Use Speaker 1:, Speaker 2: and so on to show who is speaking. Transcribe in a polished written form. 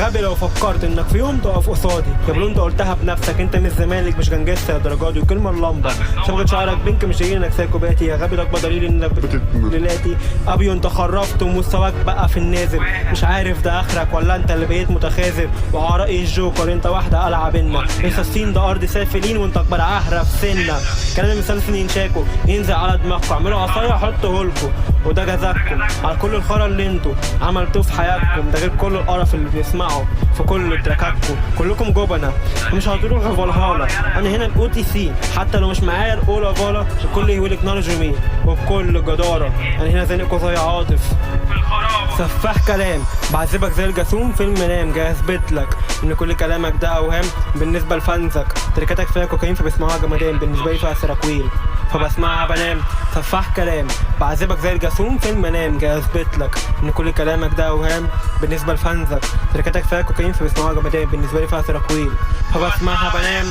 Speaker 1: غبي لو فكرت انك في يوم تقف قصادي. يا بلو انت قلتها بنفسك، انت مش زمالك مش جنجسة يا درجاتي. وكلمة اللمبة صبغة شعرك بينك مش دليل انك سايكوباتي. يا غبي ده اكبر دليل انك بتلاتي. ابيو انت خرفت ومستواك بقى في النازل. مش عارف ده اخرك ولا انت اللي بقيت متخاذل. وعرائي الجوكر انت واحدة قلعة بينا. الخسين ده ارض سافلين وانت اكبر عهرة في سنة. كلام مسلسل ينشاكوا ينزل على دماغكم. اعملوا عصاية حطهولكوا وده جزاكم على كل الخرا اللي انتوا عملتوه في حياتكم. ده غير كل القرف اللي بنسمعه في كل تراكاتكم. كلكم جبنة مش هتروحوا فالهالا. انا هنا الاو تي سي حتى لو مش معايا الاولى فالا. الكل يقولك نرجمي وبكل جدارة. انا هنا زنقكوا زي عاطف سفاح كلام بعذبك زي الجاسوم في المنام. جاي اثبت لك ان كل كلامك ده اوهام بالنسبه لفانزك. تركاتك فيها كوكايين فبسمعها جمدان. بالنسبه لي فيها سراكويل فبسمعها بنام. سفاح كلام بعذبك زي الجاسوم في المنام. جاي اثبت لك ان كل كلامك ده اوهام بالنسبه لفانزك. تركاتك فيها كوكايين فبسمعها جمدان. بالنسبه لي فيها سراكويل فبسمعها بنام.